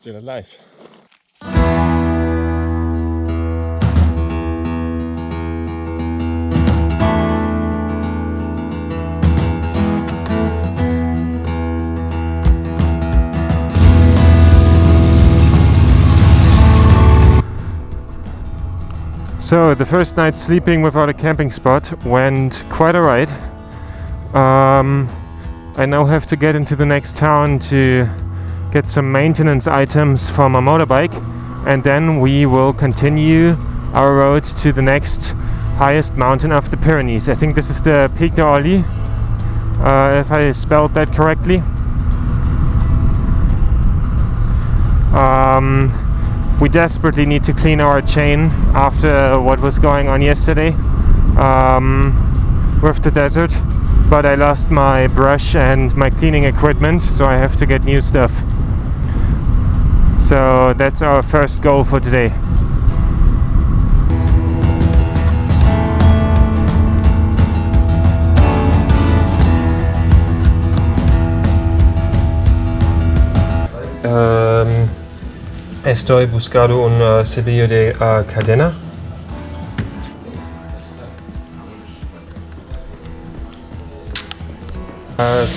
still alive. So the first night sleeping without a camping spot went quite alright. I now have to get into the next town to get some maintenance items for my motorbike, and then we will continue our road to the next highest mountain of the Pyrenees. I think this is the Pyrenees, if I spelled that correctly. We desperately need to clean our chain after what was going on yesterday with the desert, but I lost my brush and my cleaning equipment, so I have to get new stuff. So that's our first goal for today. Estoy buscando un cepillo de cadena.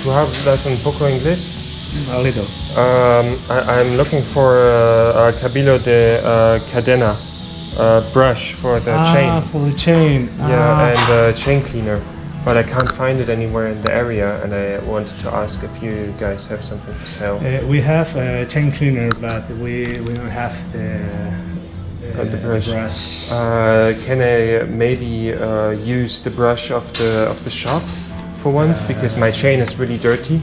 ¿Tú hablas un poco inglés? A little. I'm looking for a cabillo de cadena, brush for the chain. For the chain. Yeah, and a chain cleaner. But I can't find it anywhere in the area, and I wanted to ask if you guys have something for sale. We have a chain cleaner, but we don't have the brush. Can I maybe use the brush of the shop for once, because my chain is really dirty?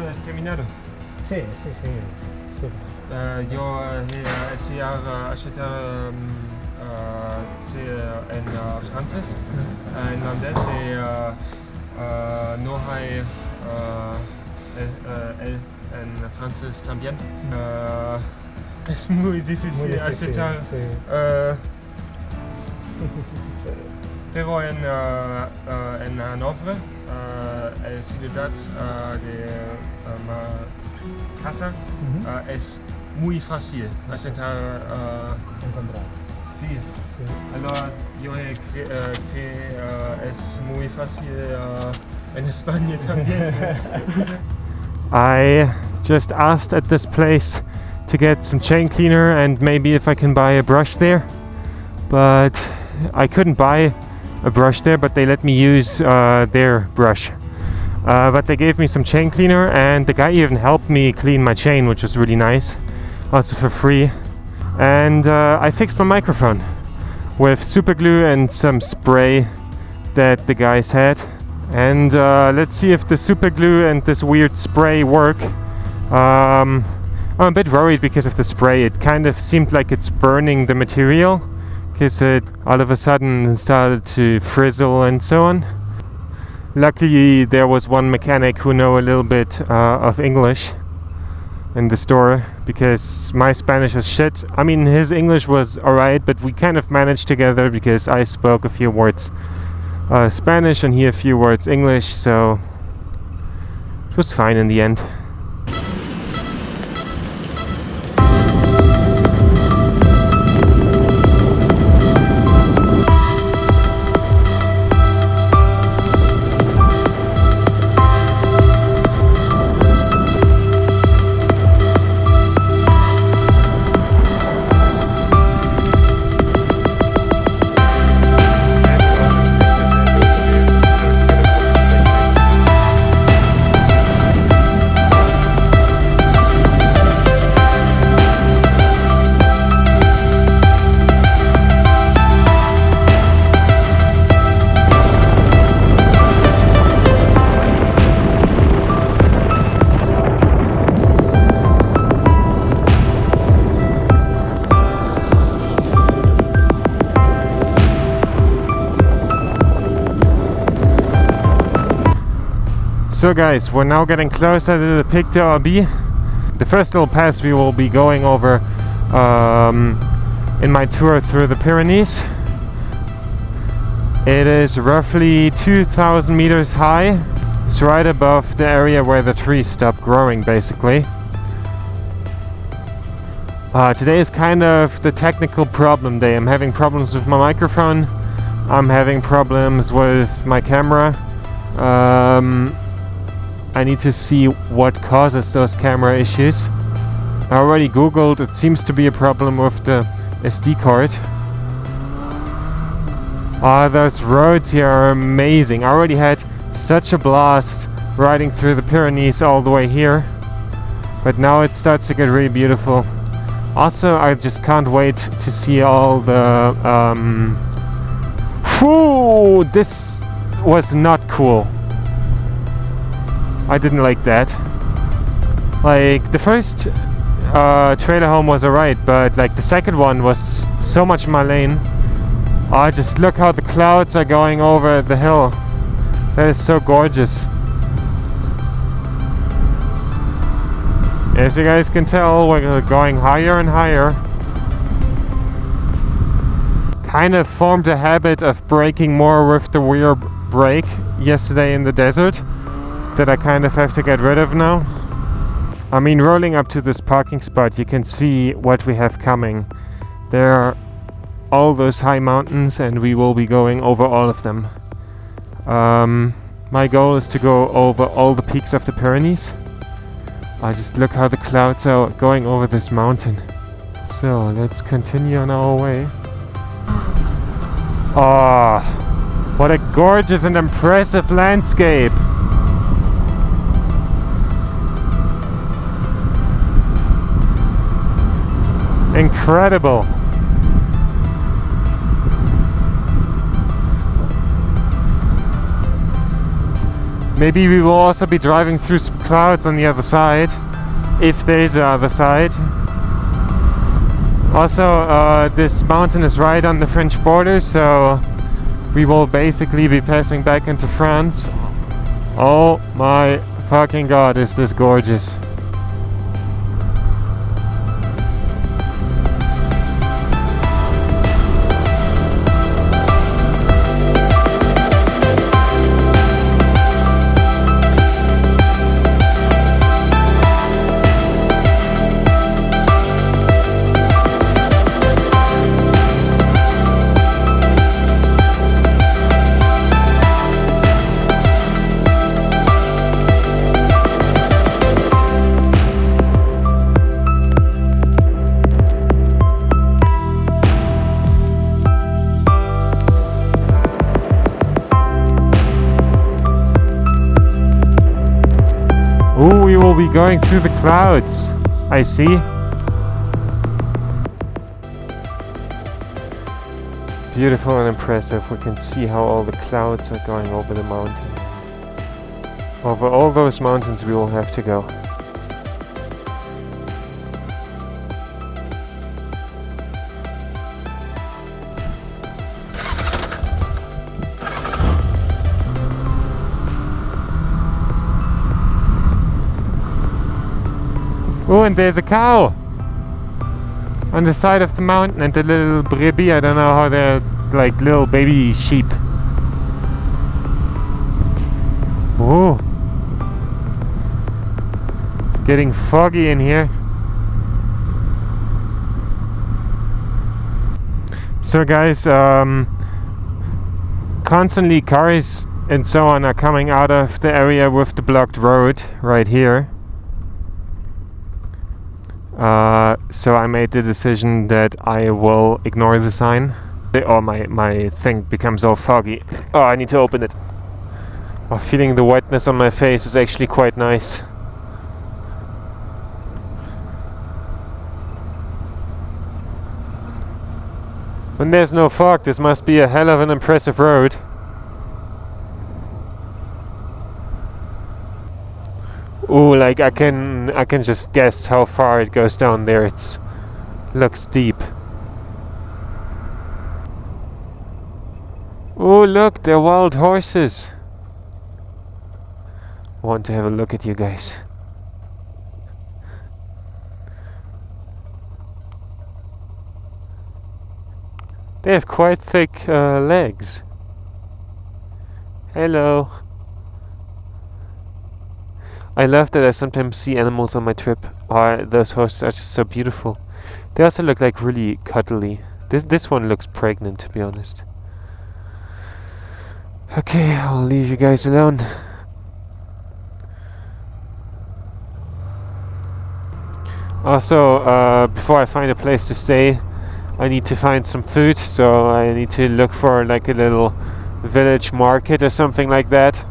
¿Has terminado? Sí. Yo ese achetar en francés, en holandés no hay en francés también. Es muy difícil achetar, pero en Hanovre, la ciudad de casa, es muy fácil achetar. Encontrar. Sí. Alors yo creo que es muy fácil en España también. I just asked at this place to get some chain cleaner and maybe if I can buy a brush there, but I couldn't buy a brush there, but they let me use their brush. But they gave me some chain cleaner, and the guy even helped me clean my chain, which was really nice, also for free. And I fixed my microphone with super glue and some spray that the guys had. And let's see if the super glue and this weird spray work. I'm a bit worried because of the spray. It kind of seemed like it's burning the material, because it all of a sudden started to frizzle and so on. Luckily there was one mechanic who knew a little bit of English in the store, because my Spanish is shit. I mean, his English was alright, but we kind of managed together because I spoke a few words Spanish and he a few words English, so it was fine in the end. So guys, we're now getting closer to the Pic d'Orbi. the first little pass we will be going over in my tour through the Pyrenees. It is roughly 2,000 meters high. It's right above the area where the trees stop growing, basically. Today is kind of the technical problem day. I'm having problems with my microphone. I'm having problems with my camera. I need to see what causes those camera issues. I already googled, it seems to be a problem with the SD card. Those roads here are amazing. I already had such a blast riding through the Pyrenees all the way here, but now it starts to get really beautiful. Also, I just can't wait to see all the whew, this was not cool. I didn't like that. Like, the first trailer home was alright, but like the second one was so much in my lane. Just look how the clouds are going over the hill. That is so gorgeous. As you guys can tell, we're going higher and higher. Kind of formed a habit of braking more with the rear brake yesterday in the desert that I kind of have to get rid of now. I mean, rolling up to this parking spot, you can see what we have coming. There are all those high mountains and we will be going over all of them. My goal is to go over all the peaks of the Pyrenees. Just look how the clouds are going over this mountain. So let's continue on our way. What a gorgeous and impressive landscape. Incredible. Maybe we will also be driving through some clouds on the other side, if there is a other side. Also, this mountain is right on the French border, so we will basically be passing back into France. Oh my fucking god, is this gorgeous. Ooh, we will be going through the clouds. I see. Beautiful and impressive. We can see how all the clouds are going over the mountain. Over all those mountains we will have to go. Oh, and there's a cow on the side of the mountain, and the little brebis, I don't know how they're, like little baby sheep. Oh, it's getting foggy in here. So guys, constantly cars and so on are coming out of the area with the blocked road right here. So I made the decision that I will ignore the sign. Oh, my thing becomes all foggy. Oh, I need to open it. Oh, feeling the wetness on my face is actually quite nice. When there's no fog, this must be a hell of an impressive road. Ooh, like I can just guess how far it goes down there. It's looks deep. Ooh, look, they're wild horses. I want to have a look at you guys. They have quite thick legs. Hello. I love that I sometimes see animals on my trip. Those horses are just so beautiful. They also look like really cuddly. This one looks pregnant, to be honest. Okay, I'll leave you guys alone. Also, before I find a place to stay, I need to find some food, so I need to look for like a little village market or something like that.